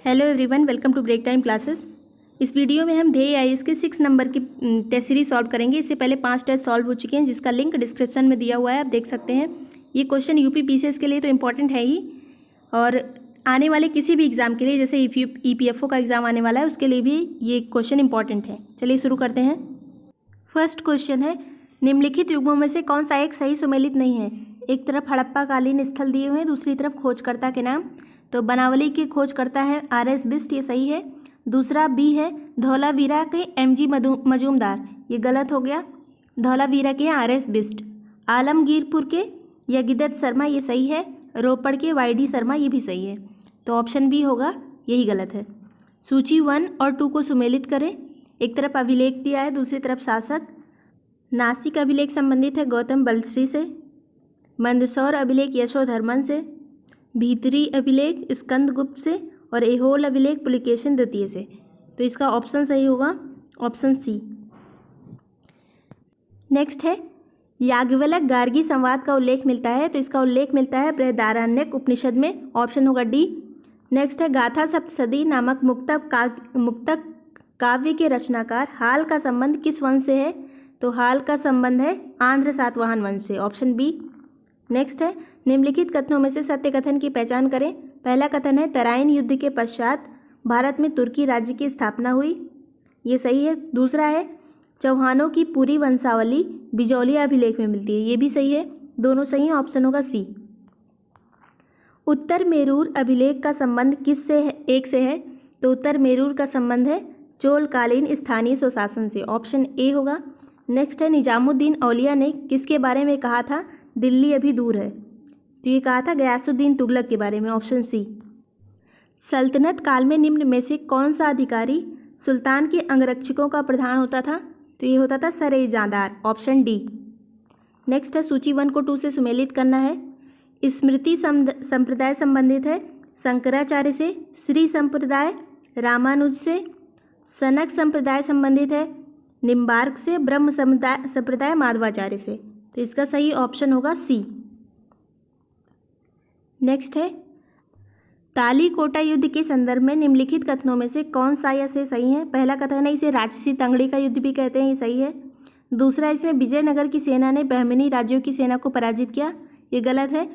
Hello everyone, welcome to break time classes. इस video में हम ध्येय आईएएस के 6 नंबर की टेस्ट सीरीज सॉल्व करेंगे। इससे पहले 5 टेस्ट सॉल्व हो चुके हैं, जिसका लिंक डिस्क्रिप्शन में दिया हुआ है, आप देख सकते हैं। ये क्वेश्चन यूपी पीसीएस के लिए तो इम्पॉर्टेंट है ही, और आने वाले किसी भी एग्जाम के लिए, जैसे ईपीएफओ का एग्जाम आने वाला है, उसके लिए भी ये क्वेश्चन इंपॉर्टेंट है। चलिए शुरू करते हैं। फर्स्ट क्वेश्चन है, निम्नलिखित युग्मों में से कौन सा एक सही सुमेलित नहीं है। एक तरफ हड़प्पा कालीन स्थल दिए हुए हैं, दूसरी तरफ खोजकर्ता के नाम। तो बनावली के खोजकर्ता है आर.एस. बिष्ट, ये सही है। दूसरा बी है धौलावीरा के एम.जी. मजूमदार, ये गलत हो गया। धौलावीरा के आर.एस. बिष्ट। आलमगीरपुर के यगिदत शर्मा, ये सही है। रोपड़ के वाई.डी. शर्मा, ये भी सही है। तो ऑप्शन बी होगा, यही गलत है। सूची 1 और 2 को सुमेलित करें। एक तरफ अभिलेख दिया है, दूसरी तरफ शासक। नासिक अभिलेख संबंधित है गौतम बलश्री से। मंदसौर अभिलेख यशोधर्मन से। भीतरी अभिलेख स्कंदगुप्त से। और एहोल अभिलेख पुलिकेशिन द्वितीय से। तो इसका ऑप्शन सही होगा ऑप्शन सी। नेक्स्ट है, याज्ञवल्क्य गार्गी संवाद का उल्लेख मिलता है, तो इसका उल्लेख मिलता है बृहदारण्यक उपनिषद में, ऑप्शन होगा डी। नेक्स्ट है, गाथा सप्तशती नामक मुक्तक काव्य के रचनाकार हाल का संबंध किस वंश से है। तो हाल का संबंध है आंध्र सातवाहन वंश से, ऑप्शन बी। नेक्स्ट है, निम्नलिखित कथनों में से सत्य कथन की पहचान करें। पहला कथन है, तराइन युद्ध के पश्चात भारत में तुर्की राज्य की स्थापना हुई, ये सही है। दूसरा है, चौहानों की पूरी वंशावली बिजौलिया अभिलेख में मिलती है, ये भी सही है। दोनों सही है, ऑप्शन होगा सी। उत्तर मेरूर अभिलेख का संबंध किस से है, एक से है। तो उत्तर मेरूर का संबंध है चोलकालीन स्थानीय स्वशासन से, ऑप्शन ए होगा। नेक्स्ट है, निजामुद्दीन औलिया ने किसके बारे में कहा था दिल्ली अभी दूर है। तो ये कहा था गयासुद्दीन तुगलक के बारे में, ऑप्शन सी। सल्तनत काल में निम्न में से कौन सा अधिकारी सुल्तान के अंगरक्षकों का प्रधान होता था। तो ये होता था सरेजादार, ऑप्शन डी। नेक्स्ट है, सूची 1 को 2 से सुमेलित करना है। स्मृति संप्रदाय संबंधित है शंकराचार्य से, श्री संप्रदाय रामानुज से। सनक संप्रदाय संबंधित है निम्बार्क से, ब्रह्म संप्रदाय माधवाचार्य से। तो इसका सही ऑप्शन होगा सी। नेक्स्ट है, तालीकोटा युद्ध के संदर्भ में निम्नलिखित कथनों में से कौन सा या से सही है। पहला कथन है, इसे राजसी तंगड़ी का युद्ध भी कहते हैं, ये सही है। दूसरा, इसमें विजयनगर की सेना ने बहमनी राज्यों की सेना को पराजित किया, ये गलत है।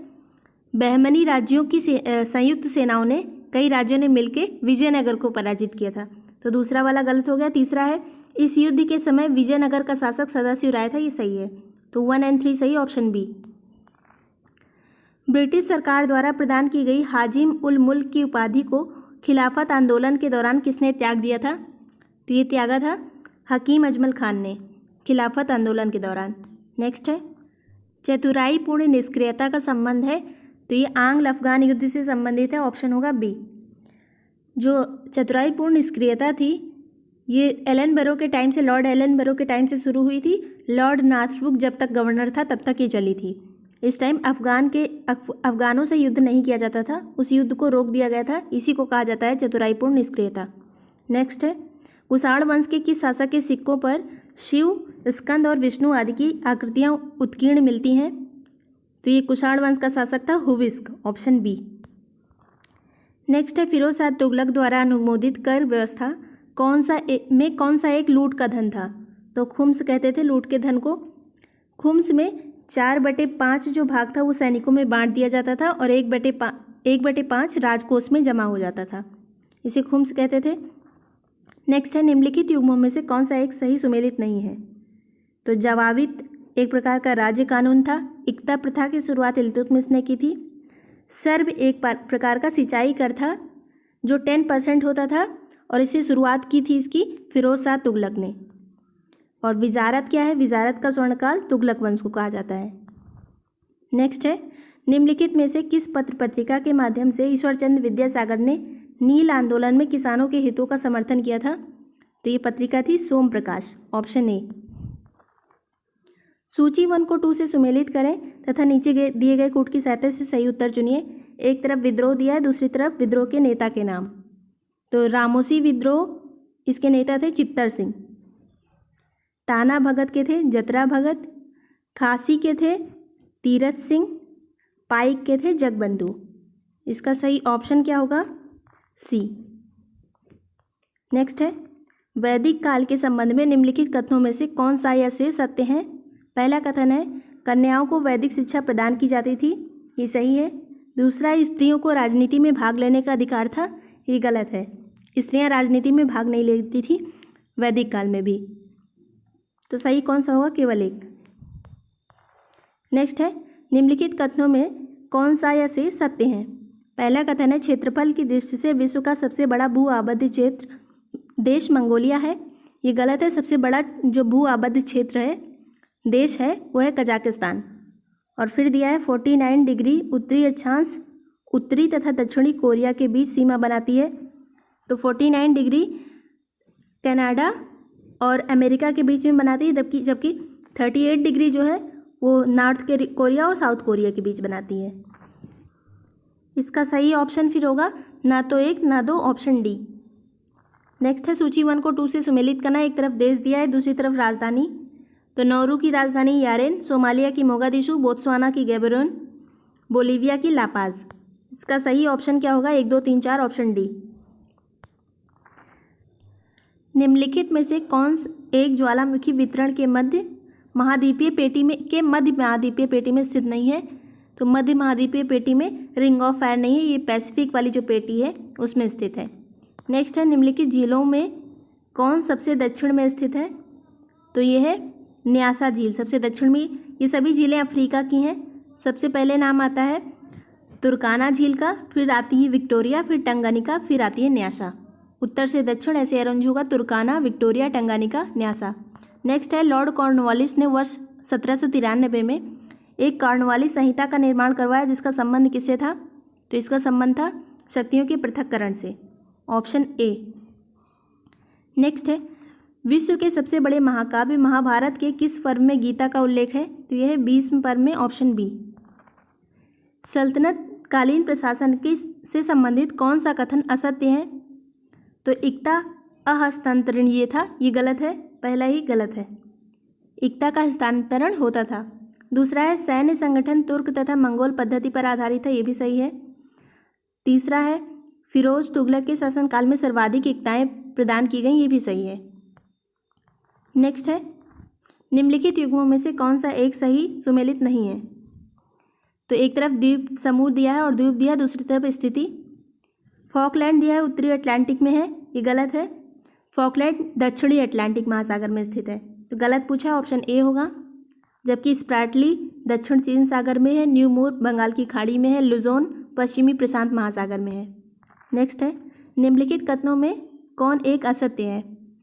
बहमनी राज्यों की संयुक्त सेनाओं ने, कई राज्यों ने मिलकर विजयनगर को पराजित किया था, तो दूसरा वाला गलत हो गया। तीसरा है, इस युद्ध के समय विजयनगर का शासक सदाशिव राय था, ये सही है। तो 1 और 3 सही, ऑप्शन बी। ब्रिटिश सरकार द्वारा प्रदान की गई हाजिम उल मुल्क की उपाधि को खिलाफत आंदोलन के दौरान किसने त्याग दिया था। तो ये त्यागा था हकीम अजमल खान ने खिलाफत आंदोलन के दौरान। नेक्स्ट है, चतुराईपूर्ण निष्क्रियता का संबंध है, तो ये आंग्ल अफगान युद्ध से संबंधित है, ऑप्शन होगा बी। जो चतुराईपूर्ण निष्क्रियता थी, ये एलन बरो के टाइम से, लॉर्ड एलन बरो के टाइम से शुरू हुई थी। लॉर्ड नाथब्रुक जब तक गवर्नर था तब तक ये चली थी। इस टाइम अफगानों से युद्ध नहीं किया जाता था, उस युद्ध को रोक दिया गया था, इसी को कहा जाता है चतुराईपूर्ण निष्क्रियता। नेक्स्ट है, कुषाण वंश के किस शासक के सिक्कों पर शिव, स्कंद और विष्णु आदि की आकृतियाँ उत्कीर्ण मिलती हैं। तो ये कुषाण वंश का शासक था हुविस्क, ऑप्शन बी। नेक्स्ट है, फिरोज शाह तुगलक द्वारा अनुमोदित कर व्यवस्था कौन सा एक लूट का धन था। तो खुम्स कहते थे लूट के धन को। खुम्स में 4/5 जो भाग था वो सैनिकों में बांट दिया जाता था, और 1/5 राजकोष में जमा हो जाता था, इसे खुम्स कहते थे। नेक्स्ट है, निम्नलिखित युग्मों में से कौन सा एक सही सुमेलित नहीं है। तो जवाबित एक प्रकार का राज्य कानून था। इक्ता प्रथा की शुरुआत इल्तुतमिश ने की थी। सर्व एक प्रकार का सिंचाई कर था जो 10% होता था, और इसे शुरुआत की थी इसकी फिरोज शाह तुगलक ने। और विजारत क्या है, विजारत का स्वर्णकाल तुगलक वंश को कहा जाता है। नेक्स्ट है, निम्नलिखित में से किस पत्र पत्रिका के माध्यम से ईश्वरचंद्र विद्यासागर ने नील आंदोलन में किसानों के हितों का समर्थन किया था। तो ये पत्रिका थी सोम प्रकाश, ऑप्शन ए। सूची 1 को 2 से सुमेलित करें तथा नीचे दिए गए कूट की सहायता से सही उत्तर चुनिए। एक तरफ विद्रोह दिया है, दूसरी तरफ विद्रोह के नेता के नाम। तो रामोसी विद्रोह, इसके नेता थे चित्तर सिंह। ताना भगत के थे जतरा भगत। खासी के थे तीरथ सिंह। पाइक के थे जगबंधु। इसका सही ऑप्शन क्या होगा, सी। नेक्स्ट है, वैदिक काल के संबंध में निम्नलिखित कथनों में से कौन सा या से सत्य है। पहला कथन है, कन्याओं को वैदिक शिक्षा प्रदान की जाती थी, ये सही है। दूसरा, स्त्रियों को राजनीति में भाग लेने का अधिकार था, ये गलत है। स्त्रियां राजनीति में भाग नहीं लेती थी वैदिक काल में भी। तो सही कौन सा होगा, केवल एक। नेक्स्ट है, निम्नलिखित कथनों में कौन सा या से सत्य है। पहला कथन है, क्षेत्रफल की दृष्टि से विश्व का सबसे बड़ा भू आबद्ध क्षेत्र देश मंगोलिया है, ये गलत है। सबसे बड़ा जो भू आबद्ध क्षेत्र है, देश है, वो है कजाकिस्तान। और फिर दिया है 49 डिग्री उत्तरी अक्षांश उत्तरी तथा दक्षिणी कोरिया के बीच सीमा बनाती है। तो 49 डिग्री कनाडा और अमेरिका के बीच में बनाती है, जबकि 38 डिग्री जो है वो नॉर्थ कोरिया और साउथ कोरिया के बीच बनाती है। इसका सही ऑप्शन फिर होगा ना तो 1 ना 2, ऑप्शन डी। नेक्स्ट है, सूची 1 को 2 से सुमेलित करना। एक तरफ देश दिया है, दूसरी तरफ राजधानी। तो नौरू की राजधानी यारेन, सोमालिया की मोगादिशु, बोत्सवाना की गैबरोन, बोलीविया की लापाज। इसका सही ऑप्शन क्या होगा, 1 2 3 4, ऑप्शन डी। निम्नलिखित में से कौन एक ज्वालामुखी वितरण के मध्य महाद्वीपीय पेटी में स्थित नहीं है। तो मध्य महाद्वीपीय पेटी में रिंग ऑफ फायर नहीं है, ये पैसिफिक वाली जो पेटी है उसमें स्थित है। नेक्स्ट है, निम्नलिखित झीलों में कौन सबसे दक्षिण में स्थित है। तो ये है न्यासा झील, सबसे दक्षिण में। ये सभी झीलें अफ्रीका की हैं। सबसे पहले नाम आता है तुर्काना झील का, फिर आती है विक्टोरिया, फिर टंगानिका, फिर आती है न्यासा। उत्तर से दक्षिण ऐसे अरेंज होगा, Turkana, Victoria, Tanganyika, Nyasa. Next है, लॉर्ड कॉर्नवालिस ने वर्ष 1793 में एक कॉर्नवालिस संहिता का निर्माण करवाया, जिसका संबंध किससे था। तो इसका संबंध था शक्तियों के पृथक्करण से, ऑप्शन ए। नेक्स्ट है, विश्व के सबसे बड़े महाकाव्य महाभारत के किस पर्व में गीता का उल्लेख है। तो यह है 20वें पर्व में, ऑप्शन बी। सल्तनत कालीन प्रशासन के से संबंधित कौन सा कथन असत्य है। तो इक्ता अहस्तांतरण ये था, ये गलत है, पहला ही गलत है। इक्ता का हस्तांतरण होता था। दूसरा है, सैन्य संगठन तुर्क तथा मंगोल पद्धति पर आधारित है, ये भी सही है। तीसरा है, फिरोज तुगलक के शासनकाल में सर्वाधिक इक्ताएं प्रदान की गई, ये भी सही है। नेक्स्ट है, निम्नलिखित युग्मों में से कौन सा एक सही सुमेलित नहीं है। तो एक तरफ द्वीप समूह दिया है और द्वीप दिया है, दूसरी तरफ स्थिति। फॉकलैंड दिया है, उत्तरी अटलांटिक में है, ये गलत है। फॉकलैंड दक्षिणी अटलांटिक महासागर में स्थित है, तो गलत पूछा है, ऑप्शन ए होगा। जबकि स्प्रैटली दक्षिण चीन सागर में है, न्यू मूर बंगाल की खाड़ी में है, लुजोन पश्चिमी प्रशांत महासागर में है। नेक्स्ट है, निम्नलिखित कथनों में कौन एक असत्य है।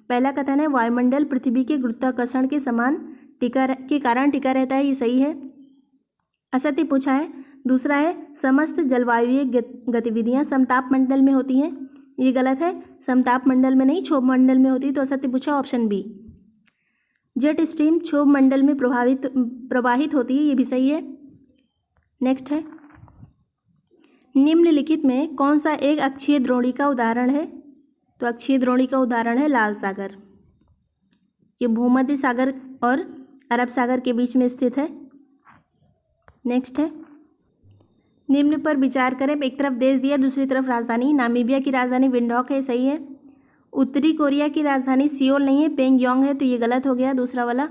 पहला कथन है, वायुमंडल पृथ्वी के गुरुत्वाकर्षण के समान के कारण टिका रहता है, ये सही है, असत्य पूछा है। दूसरा है, समस्त जलवायुीय गतिविधियां समताप मंडल में होती हैं, ये गलत है, समताप मंडल में नहीं क्षोभ मंडल में होती, तो असत्य पूछा, ऑप्शन बी। जेट स्ट्रीम क्षोभ मंडल में प्रवाहित होती है, ये भी सही है। नेक्स्ट है, निम्नलिखित में कौन सा एक अक्षीय द्रोणी का उदाहरण है। तो अक्षीय द्रोणी का उदाहरण है लाल सागर, ये भूमध्य सागर और अरब सागर के बीच में स्थित है। नेक्स्ट है, निम्न पर विचार करें। एक तरफ देश दिया, दूसरी तरफ राजधानी। नामीबिया की राजधानी विंडहॉक है, सही है। उत्तरी कोरिया की राजधानी सियोल नहीं है, पेंगयोंग है, तो ये गलत हो गया दूसरा वाला।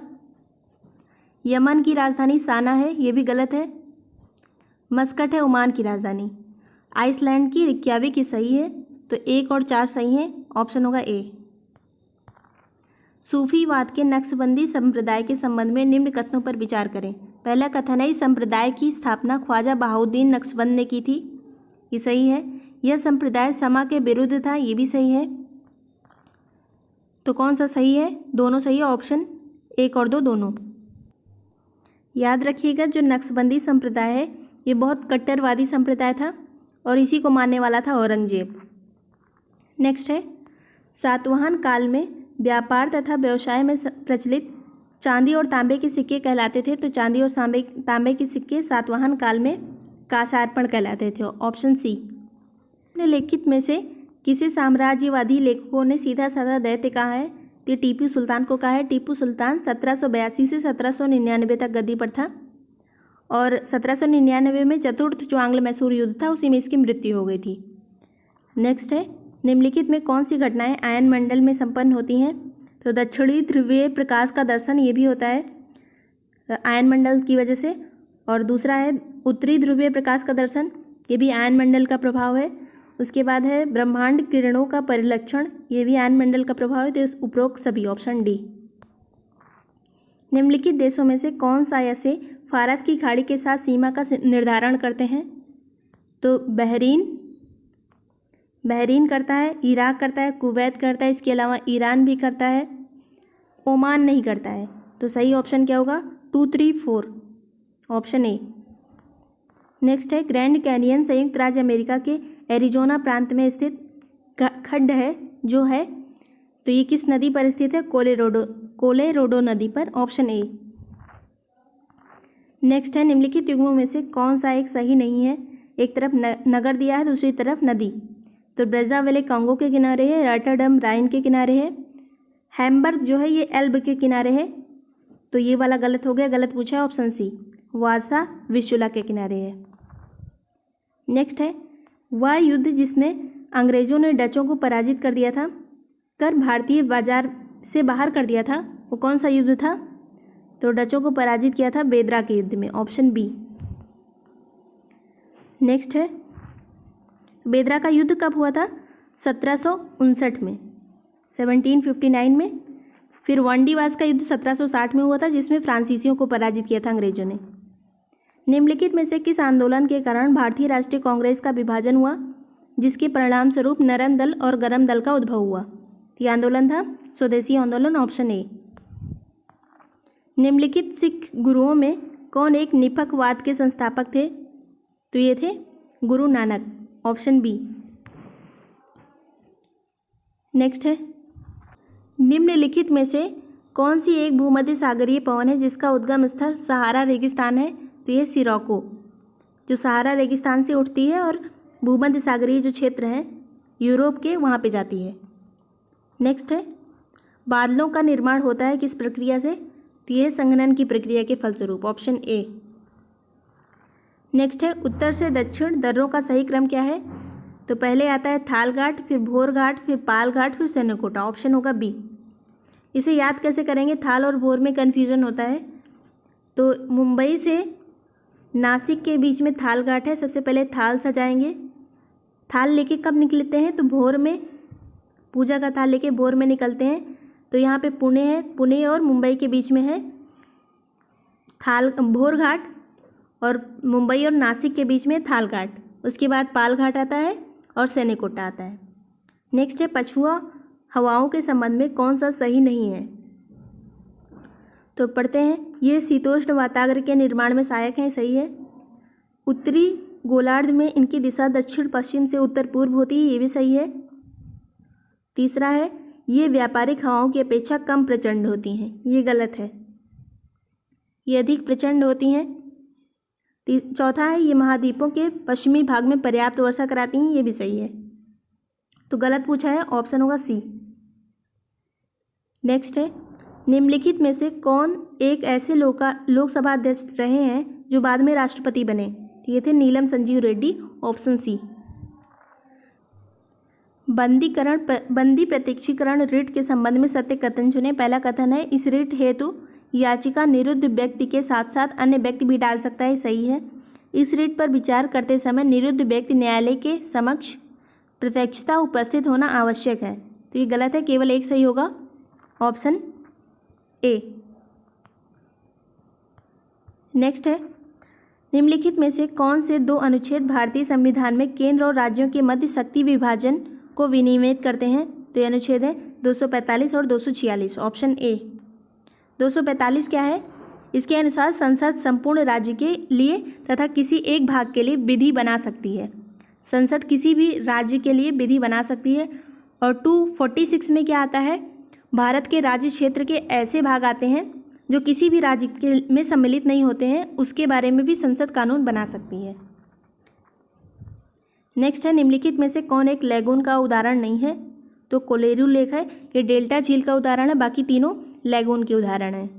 यमन की राजधानी साना है, ये भी गलत है। मस्कट है ओमान की राजधानी। आइसलैंड की रिक्याविक सही है, तो 1 और 4 सही है, ऑप्शन होगा ए। सूफीवाद के नक्शबंदी संप्रदाय के संबंध में निम्न कथनों पर विचार करें। पहला कथन है, इस संप्रदाय की स्थापना ख्वाजा बहाउद्दीन नक्शबंद ने की थी, ये सही है। यह संप्रदाय समा के विरुद्ध था, ये भी सही है। तो कौन सा सही है, दोनों सही है, ऑप्शन 1 और 2 दोनों। याद रखिएगा, जो नक्शबंदी संप्रदाय है ये बहुत कट्टरवादी संप्रदाय था और इसी को मानने वाला था औरंगजेब। नेक्स्ट है, सातवाहन काल में व्यापार तथा व्यवसाय में प्रचलित चांदी और तांबे के सिक्के कहलाते थे। तो चांदी और तांबे के सिक्के सातवाहन काल में कांसार्पण कहलाते थे, ऑप्शन सी। निम्नलिखित में से किसी साम्राज्यवादी लेखकों ने सीधा साधा दैत्य कहा है। तो टीपू सुल्तान को कहा है। टीपू सुल्तान 1782 से 1799 तक गद्दी पर था और 1799 में चतुर्थ जो आंग्ल मैसूर युद्ध था उसी में इसकी मृत्यु हो गई थी। नेक्स्ट है, निम्नलिखित में कौन सी घटनाएं आयन मंडल में संपन्न होती हैं? तो दक्षिणी ध्रुवीय प्रकाश का दर्शन, ये भी होता है आयन मंडल की वजह से। और दूसरा है उत्तरी ध्रुवीय प्रकाश का दर्शन, ये भी आयन मंडल का प्रभाव है। उसके बाद है ब्रह्मांड किरणों का परिलक्षण, ये भी आयन मंडल का प्रभाव है। तो इस उपरोक्त सभी, ऑप्शन डी। निम्नलिखित देशों में से कौन सा ऐसे फारस की खाड़ी के साथ सीमा का निर्धारण करते हैं? तो बहरीन करता है, इराक करता है, कुवैत करता है, इसके अलावा ईरान भी करता है, ओमान नहीं करता है। तो सही ऑप्शन क्या होगा? 2, 3, 4, ऑप्शन ए। नेक्स्ट है ग्रैंड कैनियन संयुक्त राज्य अमेरिका के एरिजोना प्रांत में स्थित खड्ड है जो है, तो ये किस नदी पर स्थित है? कोलोराडो नदी पर, ऑप्शन ए। नेक्स्ट है निम्नलिखित युग्मों में से कौन सा एक सही नहीं है? एक तरफ नगर दिया है, दूसरी तरफ नदी। तो ब्रेज़ाविले कांगो के किनारे है, रॉटरडम राइन के किनारे है, हैम्बर्ग जो है ये एल्ब के किनारे है। तो ये वाला गलत हो गया, गलत पूछा है, ऑप्शन सी। वारसा विशुला के किनारे है। नेक्स्ट है वह युद्ध जिसमें अंग्रेजों ने डचों को पराजित कर दिया था, कर भारतीय बाजार से बाहर कर दिया था, वो कौन सा युद्ध था? तो डचों को पराजित किया था बेदरा के युद्ध में, ऑप्शन बी। नेक्स्ट है बेदरा का युद्ध कब हुआ था? 1759 में, 1759 में। फिर वांडीवास का युद्ध 1760 में हुआ था, जिसमें फ्रांसीसियों को पराजित किया था अंग्रेजों ने। निम्नलिखित में से किस आंदोलन के कारण भारतीय राष्ट्रीय कांग्रेस का विभाजन हुआ, जिसके परिणाम स्वरूप नरम दल और गरम दल का उद्भव हुआ? यह आंदोलन था स्वदेशी आंदोलन, ऑप्शन ए। निम्नलिखित सिख गुरुओं में कौन एक निपखवाद के संस्थापक थे? तो ये थे Guru Nanak, option B. Next है निम्नलिखित में से कौन सी एक भूमध्य सागरीय पवन है जिसका उद्गम स्थल सहारा रेगिस्तान है? तो ये सिरोको, जो सहारा रेगिस्तान से उठती है और भूमध्य सागरीय जो क्षेत्र हैं यूरोप के, वहाँ पे जाती है। नेक्स्ट है बादलों का निर्माण होता है किस प्रक्रिया से? तो यह संघनन की प्रक्रिया के फलस्वरूप, ऑप्शन ए। नेक्स्ट है उत्तर से दक्षिण दर्रों का सही क्रम क्या है? तो पहले आता है थाल घाट, फिर भोर घाट, फिर पाल घाट, फिर सेनकोटा, ऑप्शन होगा बी। इसे याद कैसे करेंगे? थाल और भोर में कन्फ्यूजन होता है। तो मुंबई से नासिक के बीच में थाल घाट है, सबसे पहले थाल सजाएंगे। थाल लेके कब निकलते हैं? तो भोर में, पूजा का थाल लेके भोर में निकलते हैं। तो यहाँ पे पुणे है, पुणे और मुंबई के बीच में है थाल भोर घाट, और मुंबई और नासिक के बीच में थाल घाट। उसके बाद पाल घाट आता है और सेनेकोटा आता है। नेक्स्ट है पछुआ हवाओं के संबंध में कौन सा सही नहीं है? तो पढ़ते हैं, ये शीतोष्ण वातावरण के निर्माण में सहायक हैं, सही है। उत्तरी गोलार्ध में इनकी दिशा दक्षिण पश्चिम से उत्तर पूर्व होती है, ये भी सही है। तीसरा है ये व्यापारिक हवाओं की अपेक्षा कम प्रचंड होती हैं, ये गलत है, ये अधिक प्रचंड होती हैं। चौथा है ये महाद्वीपों के पश्चिमी भाग में पर्याप्त वर्षा कराती हैं, ये भी सही है। तो गलत पूछा है, ऑप्शन होगा सी। नेक्स्ट है निम्नलिखित में से कौन एक ऐसे लोकसभा अध्यक्ष रहे हैं जो बाद में राष्ट्रपति बने? ये थे नीलम संजीव रेड्डी, ऑप्शन सी। बंदी प्रत्यक्षीकरण रिट के संबंध में सत्य कथन चुने। पहला कथन है इस रिट हेतु याचिका निरुद्ध व्यक्ति के साथ साथ अन्य व्यक्ति भी डाल सकता है, सही है। इस रिट पर विचार करते समय निरुद्ध व्यक्ति न्यायालय के समक्ष प्रत्यक्षता उपस्थित होना आवश्यक है, तो ये गलत है, केवल एक सही होगा, ऑप्शन ए। नेक्स्ट है निम्नलिखित में से कौन से दो अनुच्छेद भारतीय संविधान में केंद्र और राज्यों के मध्य शक्ति विभाजन को विनियमित करते हैं? तो ये अनुच्छेद है 245 और 246, ऑप्शन ए। 245 क्या है? इसके अनुसार संसद संपूर्ण राज्य के लिए तथा किसी एक भाग के लिए विधि बना सकती है। संसद किसी भी राज्य के लिए विधि बना सकती है। और 246 में क्या आता है? भारत के राज्य क्षेत्र के ऐसे भाग आते हैं जो किसी भी राज्य के में सम्मिलित नहीं होते हैं, उसके बारे में भी संसद कानून बना सकती है। नेक्स्ट है निम्नलिखित में से कौन एक लैगून का उदाहरण नहीं है? तो कोलेरू लेक है, ये डेल्टा झील का उदाहरण है, बाकी तीनों लैगून के उदाहरण हैं।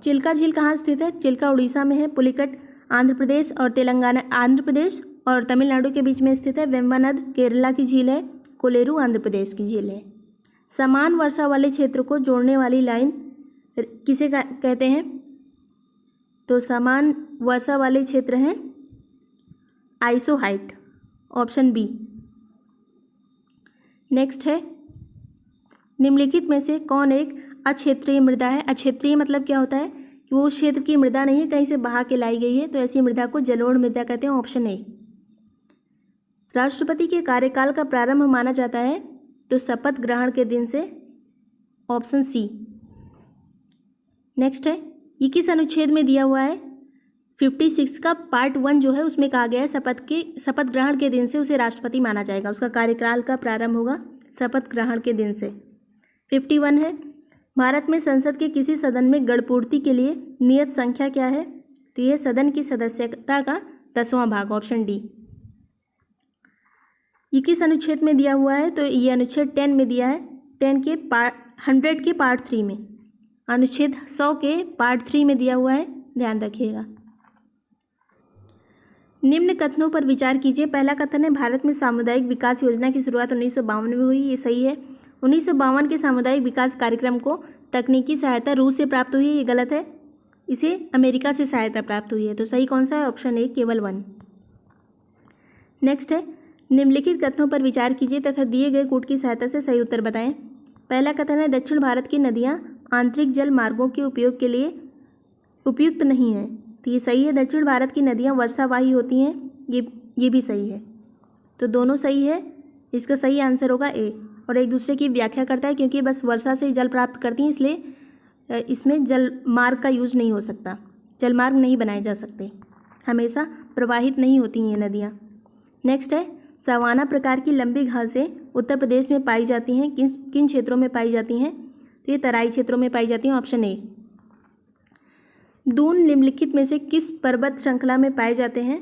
चिल्का झील कहाँ स्थित है? चिल्का उड़ीसा में है, पुलिकट आंध्र प्रदेश और तेलंगाना, आंध्र प्रदेश और तमिलनाडु के बीच में स्थित है। वेम्बनाड केरला की झील है। कोलेरू आंध्र प्रदेश की झील है। समान वर्षा वाले क्षेत्र को जोड़ने वाली लाइन किसे कहते हैं? तो समान वर्षा वाले क्षेत्र हैं आइसोहाइट, ऑप्शन बी। नेक्स्ट है, निम्नलिखित में से कौन एक अक्षेत्रीय मृदा है? अक्षेत्रीय मतलब क्या होता है कि वो उस क्षेत्र की मृदा नहीं है, कहीं से बहा के लाई गई है, तो ऐसी मृदा को जलोढ़ मृदा कहते हैं, ऑप्शन ए। राष्ट्रपति के कार्यकाल का प्रारंभ माना जाता है तो शपथ ग्रहण के दिन से, ऑप्शन सी। नेक्स्ट है, ये किस अनुच्छेद में दिया हुआ है? 56 का पार्ट 1 जो है उसमें कहा गया है शपथ ग्रहण के दिन से उसे राष्ट्रपति माना जाएगा, उसका कार्यकाल का प्रारंभ होगा शपथ ग्रहण के दिन से। 51 है, भारत में संसद के किसी सदन में गणपूर्ति के लिए नियत संख्या क्या है? तो यह सदन की सदस्यता का 10वां भाग, ऑप्शन डी। ये किस अनुच्छेद में दिया हुआ है? तो ये अनुच्छेद 10 में दिया है, 100 के पार्ट 3 में, अनुच्छेद 100 के पार्ट 3 में दिया हुआ है, ध्यान रखिएगा। निम्न कथनों पर विचार कीजिए। पहला कथन है, भारत में सामुदायिक विकास योजना की शुरुआत 1952 में हुई, ये सही है। 1952 के सामुदायिक विकास कार्यक्रम को तकनीकी सहायता रूस से प्राप्त हुई है, ये गलत है। इसे अमेरिका से सहायता प्राप्त हुई है, तो सही कौन सा है? ऑप्शन ए, केवल 1। नेक्स्ट है, निम्नलिखित कथनों पर विचार कीजिए तथा दिए गए कूट की सहायता से सही उत्तर बताएं। पहला कथन है, दक्षिण भारत की नदियां आंतरिक जल मार्गों के उपयोग के लिए उपयुक्त नहीं है, तो ये सही है। दक्षिण भारत की नदियां वर्षावाही होती हैं, ये भी सही है, तो दोनों सही है। इसका सही आंसर होगा ए। और एक दूसरे की व्याख्या करता है, क्योंकि बस वर्षा से ही जल प्राप्त करती हैं, इसलिए इसमें जल मार्ग का यूज नहीं हो सकता, जल मार्ग नहीं बनाए जा सकते, हमेशा प्रवाहित नहीं होती हैं ये नदियाँ। नेक्स्ट है, सवाना प्रकार की लंबी घासें उत्तर प्रदेश में पाई जाती हैं, किन क्षेत्रों में पाई जाती हैं? तो ये तराई क्षेत्रों में पाई जाती हैं, ऑप्शन ए। दून निम्नलिखित में से किस पर्वत श्रृंखला में पाए जाते हैं?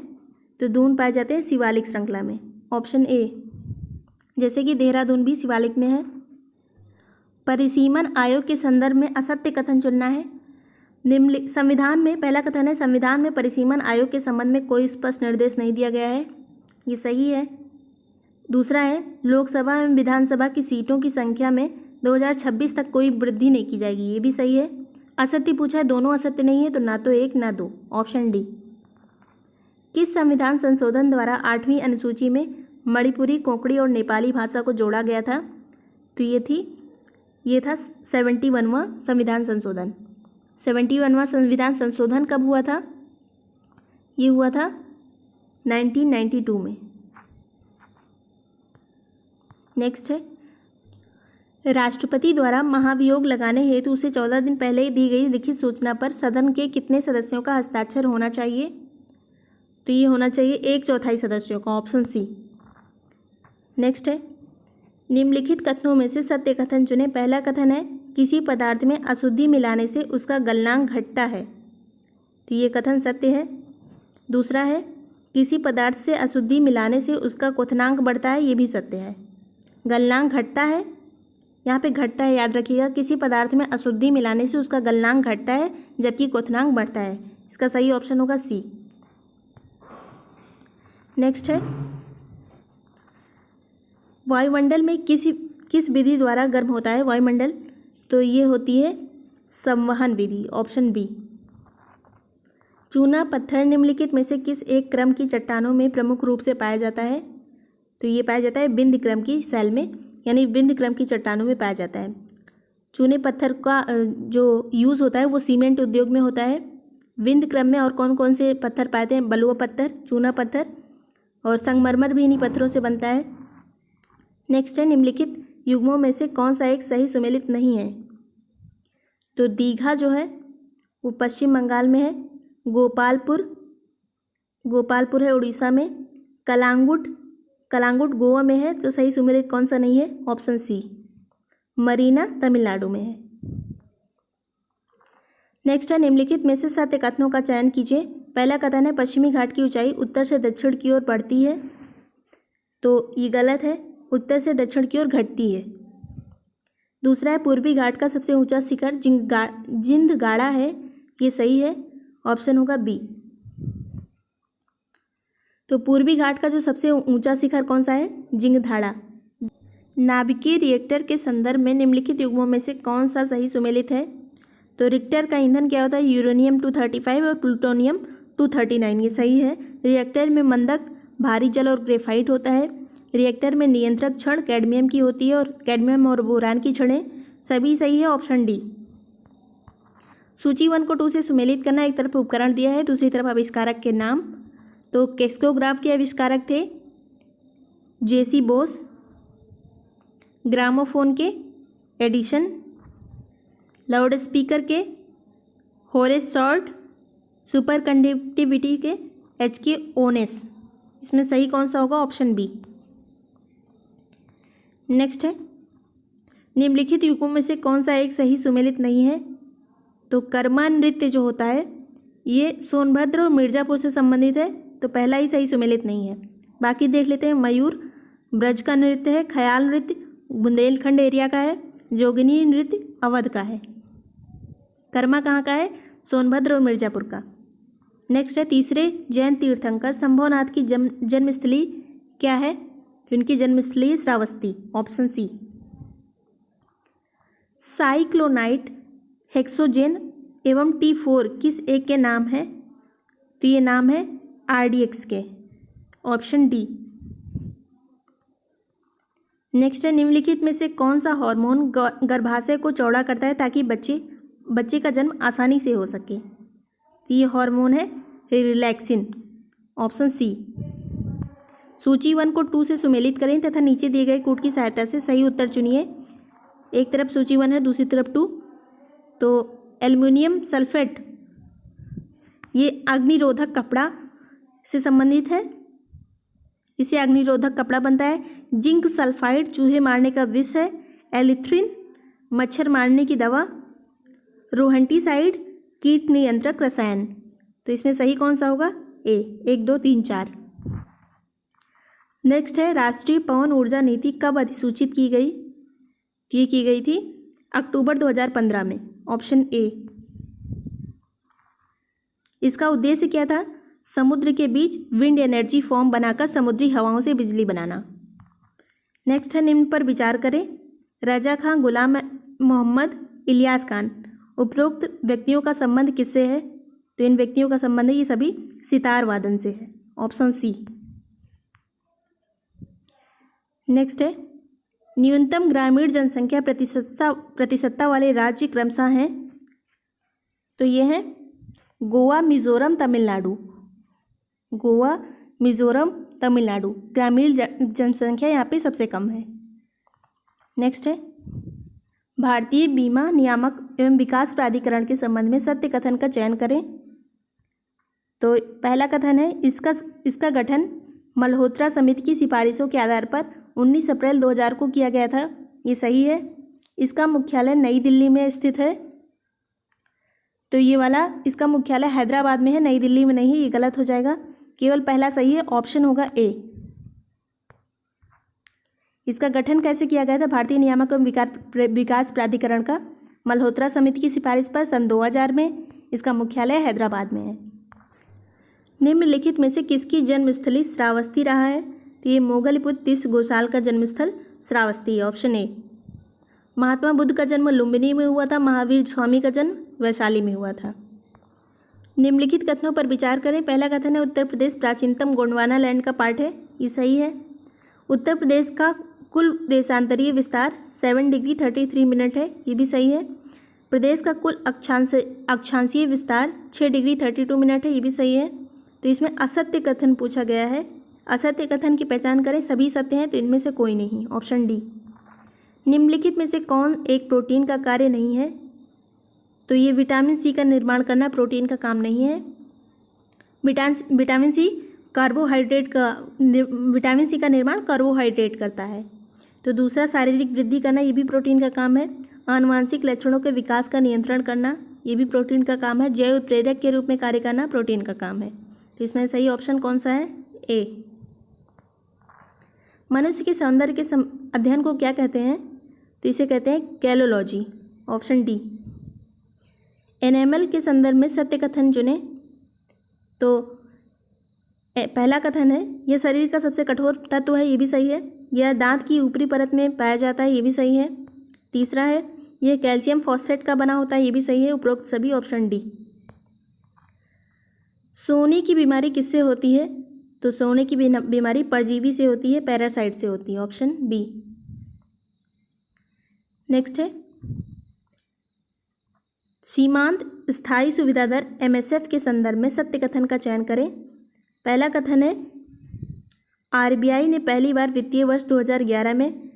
तो दून पाए जाते हैं शिवालिक श्रृंखला में, ऑप्शन ए। जैसे कि देहरादून भी शिवालिक में है। परिसीमन आयोग के संदर्भ में असत्य कथन चुनना है। संविधान में, पहला कथन है, संविधान में परिसीमन आयोग के संबंध में कोई स्पष्ट निर्देश नहीं दिया गया है, ये सही है। दूसरा है, लोकसभा एवं विधानसभा की सीटों की संख्या में 2026 तक कोई वृद्धि नहीं की जाएगी, ये भी सही है। असत्य पूछा है, दोनों असत्य नहीं है, तो ना तो 1 ना 2, ऑप्शन डी। किस संविधान संशोधन द्वारा 8वीं अनुसूची में मणिपुरी, कोंकणी और नेपाली भाषा को जोड़ा गया था? तो ये था 71वां संविधान संशोधन। 71वां संविधान संशोधन कब हुआ था? ये हुआ था 1992 में। नेक्स्ट है, राष्ट्रपति द्वारा महाभियोग लगाने हेतु उसे 14 दिन पहले दी गई लिखित सूचना पर सदन के कितने सदस्यों का हस्ताक्षर होना चाहिए? तो ये होना चाहिए 1/4 सदस्यों का, ऑप्शन सी। नेक्स्ट है, निम्नलिखित कथनों में से सत्य कथन चुनें। पहला कथन है, किसी पदार्थ में अशुद्धि मिलाने से उसका गलनांक घटता है, तो ये कथन सत्य है। दूसरा है, किसी पदार्थ से अशुद्धि मिलाने से उसका क्वथनांक बढ़ता है, ये भी सत्य है। गलनांक घटता है, यहाँ पे घटता है याद रखिएगा, किसी पदार्थ में अशुद्धि मिलाने से उसका गलनांक घटता है जबकि क्वथनांक बढ़ता है, इसका सही ऑप्शन होगा सी। नेक्स्ट है, वायुमंडल में किस विधि द्वारा गर्म होता है वायुमंडल? तो ये होती है संवहन विधि, ऑप्शन बी। चूना पत्थर निम्नलिखित में से किस एक क्रम की चट्टानों में प्रमुख रूप से पाया जाता है? तो ये पाया जाता है बिंद क्रम की शैल में, यानी बिंद क्रम की चट्टानों में पाया जाता है। चूने पत्थर का जो यूज़ होता है वो सीमेंट उद्योग में होता है। बिंद क्रम में और कौन कौन से पत्थर पाते हैं? बलुआ पत्थर, चूना पत्थर और संगमरमर भी इन्हीं पत्थरों से बनता है। नेक्स्ट है, निम्नलिखित युग्मों में से कौन सा एक सही सुमेलित नहीं है? तो दीघा जो है वो पश्चिम बंगाल में है। गोपालपुर है उड़ीसा में। कलांगुट गोवा में है, तो सही सुमेलित कौन सा नहीं है? ऑप्शन सी। मरीना तमिलनाडु में है। नेक्स्ट है, निम्नलिखित में से सत्य कथनों का चयन कीजिए। पहला कथन है, पश्चिमी घाट की ऊंचाई उत्तर से दक्षिण की ओर बढ़ती है, तो ये गलत है, उत्तर से दक्षिण की ओर घटती है। दूसरा है, पूर्वी घाट का सबसे ऊंचा शिखर जिंदगाड़ा है, ये सही है, ऑप्शन होगा बी। तो पूर्वी घाट का जो सबसे ऊंचा शिखर कौन सा है? जिंगधाड़ा। नाभिकीय रिएक्टर के संदर्भ में निम्नलिखित युग्मों में से कौन सा सही सुमेलित है? तो रिएक्टर का ईंधन क्या होता है? यूरेनियम 235 और प्लूटोनियम 239, ये सही है। रिएक्टर में मंदक, भारी जल और ग्रेफाइट होता है। रिएक्टर में नियंत्रक छड़ कैडमियम की होती है और कैडमियम और बोरान की छड़ें, सभी सही है, ऑप्शन डी। सूची 1 को 2 से सुमेलित करना। एक तरफ उपकरण दिया है, दूसरी तरफ आविष्कारक के नाम। तो कैस्कोग्राफ के आविष्कारक थे जेसी बोस, ग्रामोफोन के एडिशन, लाउड स्पीकर के होरेस शॉर्ट, सुपर कंडक्टिविटी के HK ओनेस। इसमें सही कौन सा होगा? Option B. नेक्स्ट है, निम्नलिखित युग्मों में से कौन सा एक सही सुमेलित नहीं है? तो कर्मा नृत्य जो होता है ये सोनभद्र और मिर्जापुर से संबंधित है, तो पहला ही सही सुमेलित नहीं है। बाकी देख लेते हैं। मयूर ब्रज का नृत्य है, ख्याल नृत्य बुंदेलखंड एरिया का है, जोगिनी नृत्य अवध का है। कर्मा कहाँ का है? सोनभद्र और मिर्जापुर का। नेक्स्ट है, तीसरे जैन तीर्थंकर संभवनाथ की जन्मस्थली क्या है? उनकी जन्मस्थली श्रावस्ती, ऑप्शन सी। साइक्लोनाइट, हेक्सोजेन एवं T4 किस एक के नाम है? तो ये नाम है RDX के, ऑप्शन डी। नेक्स्ट है, निम्नलिखित में से कौन सा हार्मोन गर्भाशय को चौड़ा करता है ताकि बच्चे का जन्म आसानी से हो सके? तो ये हार्मोन है रिलैक्सिन, ऑप्शन सी। सूची 1 को 2 से सुमेलित करें तथा नीचे दिए गए कूट की सहायता से सही उत्तर चुनिए। एक तरफ सूची 1 है, दूसरी तरफ 2। तो एल्युमिनियम सल्फेट ये अग्निरोधक कपड़ा से संबंधित है, इसे अग्निरोधक कपड़ा बनता है। जिंक सल्फाइड चूहे मारने का विष है। एलिथ्रिन मच्छर मारने की दवा। रोहंटीसाइड कीट नियंत्रक रसायन। तो इसमें सही कौन सा होगा? ए। 1 2 3 4। नेक्स्ट है, राष्ट्रीय पवन ऊर्जा नीति कब अधिसूचित की गई? ये की गई थी अक्टूबर 2015 में, ऑप्शन ए। इसका उद्देश्य क्या था? समुद्र के बीच विंड एनर्जी फॉर्म बनाकर समुद्री हवाओं से बिजली बनाना। नेक्स्ट है, निम्न पर विचार करें। रजा खां, गुलाम मोहम्मद, इलियास खान, उपरोक्त व्यक्तियों का संबंध किससे है? तो इन व्यक्तियों का संबंध ये सभी सितार वादन से है, ऑप्शन सी। नेक्स्ट है, न्यूनतम ग्रामीण जनसंख्या प्रतिशतता वाले राज्य क्रमशः हैं। तो ये हैं गोवा, मिजोरम, तमिलनाडु। गोवा, मिजोरम, तमिलनाडु। ग्रामीण जनसंख्या यहाँ पे सबसे कम है। नेक्स्ट है, भारतीय बीमा नियामक एवं विकास प्राधिकरण के संबंध में सत्य कथन का चयन करें। तो पहला कथन है, इसका गठन मल्होत्रा समिति की सिफारिशों के आधार पर 19 अप्रैल 2000 को किया गया था, ये सही है। इसका मुख्यालय नई दिल्ली में स्थित है। तो ये वाला, इसका मुख्यालय हैदराबाद में है, नई दिल्ली में नहीं, ये गलत हो जाएगा। केवल पहला सही है, ऑप्शन होगा ए। इसका गठन कैसे किया गया था? भारतीय नियामक एवं विकास प्राधिकरण का मल्होत्रा समिति की सिफारिश पर सन 2000 में। इसका मुख्यालय हैदराबाद में है। निम्नलिखित में से किसकी जन्मस्थली श्रावस्ती रहा है? तो ये मोगलपुत्र तीर्थ गोसाल का जन्मस्थल श्रावस्ती है, ऑप्शन ए। महात्मा बुद्ध का जन्म लुम्बिनी में हुआ था। महावीर स्वामी का जन्म वैशाली में हुआ था। निम्नलिखित कथनों पर विचार करें। पहला कथन है, उत्तर प्रदेश प्राचीनतम गोंडवाना लैंड का पार्ट है, ये सही है। उत्तर प्रदेश का कुल देशांतरीय विस्तार 7 डिग्री 33 मिनट है, ये भी सही है। प्रदेश का कुल अक्षांशीय विस्तार 6 डिग्री 32 मिनट है, ये भी सही है। तो इसमें असत्य कथन पूछा गया है। असत्य कथन की पहचान करें, सभी सत्य हैं, तो इनमें से कोई नहीं, ऑप्शन डी। निम्नलिखित में से कौन एक प्रोटीन का कार्य नहीं है? तो ये विटामिन सी का निर्माण करना प्रोटीन का काम नहीं है। विटामिन सी का निर्माण कार्बोहाइड्रेट करता है। तो दूसरा, शारीरिक वृद्धि करना, ये भी प्रोटीन का काम है। आनुवांशिक लक्षणों के विकास का नियंत्रण करना, ये भी प्रोटीन का काम है। जैव उत्प्रेरक के रूप में कार्य करना प्रोटीन का काम है। तो इसमें सही ऑप्शन कौन सा है? ए। मनुष्य के सौंदर्य के अध्ययन को क्या कहते हैं? तो इसे कहते हैं कैलोलॉजी, ऑप्शन डी। एनेमल के संदर्भ में सत्य कथन चुने। तो पहला कथन है यह शरीर का सबसे कठोर तत्व है, ये भी सही है। यह दांत की ऊपरी परत में पाया जाता है, ये भी सही है। तीसरा है यह कैल्शियम फॉस्फेट का बना होता है, ये भी सही है। उपरोक्त सभी ऑप्शन डी। सोने की बीमारी किससे होती है? तो सोने की बीमारी परजीवी से होती है, पैरासाइट से होती है, ऑप्शन बी। नेक्स्ट है सीमांत स्थायी सुविधा दर एमएसएफ के संदर्भ में सत्य कथन का चयन करें। पहला कथन है आरबीआई ने पहली बार वित्तीय वर्ष 2011 में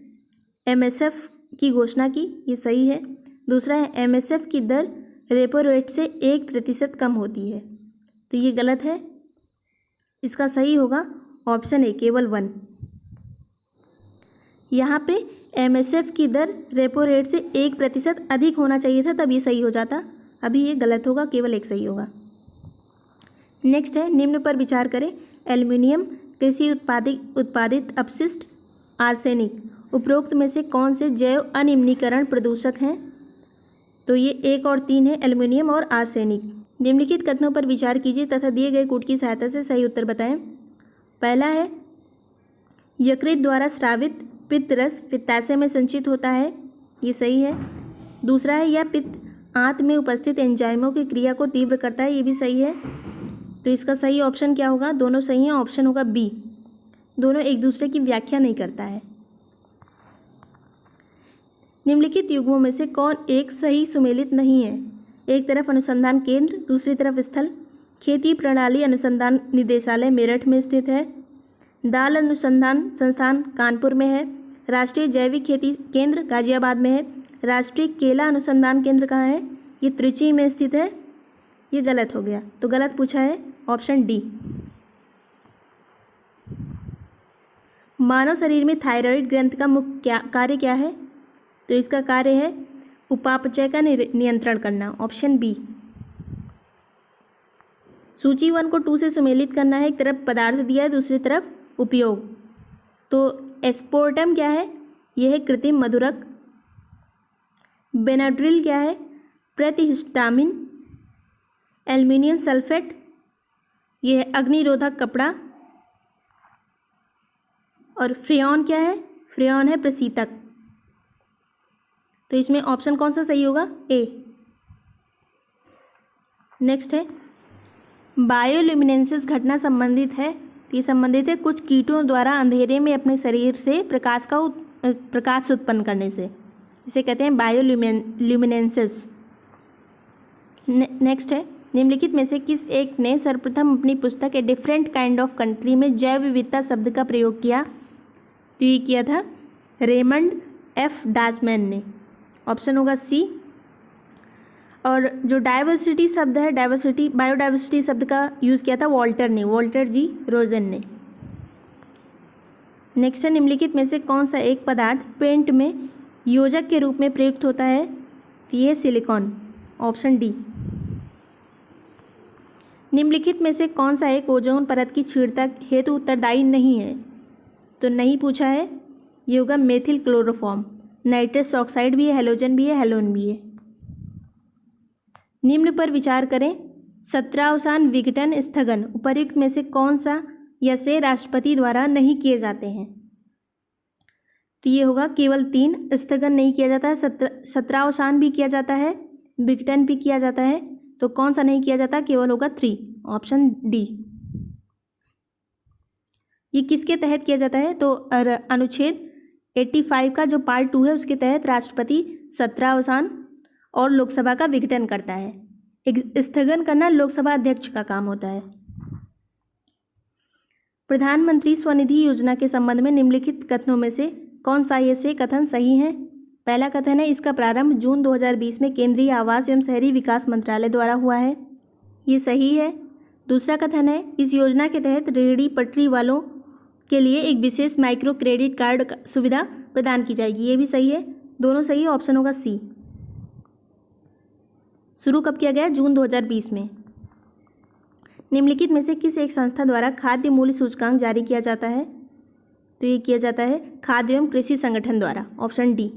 एमएसएफ की घोषणा की, ये सही है। दूसरा है एमएसएफ की दर रेपो रेट से 1% कम होती है, तो ये गलत है। इसका सही होगा ऑप्शन ए, केवल 1। यहाँ पे एमएसएफ की दर रेपो रेट से 1% अधिक होना चाहिए था, तब ये सही हो जाता। अभी ये गलत होगा, केवल एक सही होगा। नेक्स्ट है निम्न पर विचार करें। एल्युमिनियम, कृषि उत्पादित अपशिष्ट, आर्सेनिक, उपरोक्त में से कौन से जैव अनिम्नीकरण प्रदूषक हैं? तो ये 1 और 3 है, एल्युमिनियम और आर्सेनिक। निम्नलिखित कथनों पर विचार कीजिए तथा दिए गए कूट की सहायता से सही उत्तर बताएं। पहला है यकृत द्वारा स्रावित पित्त रस पित्ताशय में संचित होता है, ये सही है। दूसरा है यह पित्त आंत में उपस्थित एंजाइमों की क्रिया को तीव्र करता है, ये भी सही है। तो इसका सही ऑप्शन क्या होगा? दोनों सही हैं, ऑप्शन होगा बी। दोनों एक दूसरे की व्याख्या नहीं करता है। निम्नलिखित युग्मों में से कौन एक सही सुमेलित नहीं है? एक तरफ अनुसंधान केंद्र, दूसरी तरफ स्थल। खेती प्रणाली अनुसंधान निदेशालय मेरठ में स्थित है। दाल अनुसंधान संस्थान कानपुर में है। राष्ट्रीय जैविक खेती केंद्र गाजियाबाद में है। राष्ट्रीय केला अनुसंधान केंद्र कहाँ है? ये त्रिची में स्थित है। ये गलत हो गया, तो गलत पूछा है, ऑप्शन डी। मानव शरीर में थायराइड ग्रंथि का मुख्य कार्य क्या है? तो इसका कार्य है उपापचय का नियंत्रण करना, ऑप्शन बी। सूची 1 को 2 से सुमेलित करना है। एक तरफ पदार्थ दिया है, दूसरी तरफ उपयोग। तो एस्पोर्टम क्या है? यह है कृत्रिम मधुरक। बेनाड्रिल क्या है? प्रतिहिस्टामिन। एल्युमिनियम सल्फेट, यह है अग्निरोधक कपड़ा। और फ्रेयॉन क्या है? फ्रेयॉन है प्रशीतक। तो इसमें ऑप्शन कौन सा सही होगा? ए। नेक्स्ट है बायोल्यूमिनेंसेस घटना संबंधित है, ये संबंधित है कुछ कीटों द्वारा अंधेरे में अपने शरीर से प्रकाश उत्पन्न करने से, इसे कहते हैं बायोल्यूमिनेंसेस। नेक्स्ट है निम्नलिखित में से किस एक ने सर्वप्रथम अपनी पुस्तक a different kind of country में जैव विविधता शब्द का प्रयोग किया? तो ये किया था रेमंड एफ डासमैन ने, ऑप्शन होगा सी। और जो डाइवर्सिटी शब्द है, बायोडाइवर्सिटी शब्द का यूज़ किया था वॉल्टर जी रोजन ने। नेक्स्ट है निम्नलिखित में से कौन सा एक पदार्थ पेंट में योजक के रूप में प्रयुक्त होता है? तो ये सिलिकॉन, ऑप्शन डी। निम्नलिखित में से कौन सा एक ओजोन परत की क्षीणता हेतु उत्तरदायी नहीं है? तो नहीं पूछा है, ये होगा मेथिल क्लोरोफॉर्म। नाइट्रस ऑक्साइड भी है, हेलोजन भी है, हेलोन भी है। निम्न पर विचार करें। 17 विघटन स्थगन उपर्युक्त में से कौन सा या से राष्ट्रपति द्वारा नहीं किए जाते हैं? तो ये होगा केवल 3। स्थगन नहीं किया जाता है, 17 भी किया जाता है, विघटन भी किया जाता है, तो कौन सा नहीं किया जाता? केवल होगा 3, ऑप्शन डी। ये किसके तहत किया जाता है? तो अनुच्छेद 85 का जो पार्ट 2 है उसके तहत राष्ट्रपति 17 और लोकसभा का विघटन करता है। स्थगन करना लोकसभा अध्यक्ष का काम होता है। प्रधानमंत्री स्वनिधि योजना के संबंध में निम्नलिखित कथनों में से कौन सा ये से कथन सही है? पहला कथन है इसका प्रारंभ जून 2020 में केंद्रीय आवास एवं शहरी विकास मंत्रालय द्वारा हुआ है, ये सही है। दूसरा कथन है इस योजना के तहत रेहड़ी पटरी वालों के लिए एक विशेष माइक्रो क्रेडिट कार्ड सुविधा प्रदान की जाएगी, ये भी सही है। दोनों सही है, ऑप्शन होगा सी। शुरू कब किया गया? जून 2020 में। निम्नलिखित में से किस एक संस्था द्वारा खाद्य मूल्य सूचकांक जारी किया जाता है? तो ये किया जाता है खाद्य एवं कृषि संगठन द्वारा, ऑप्शन डी।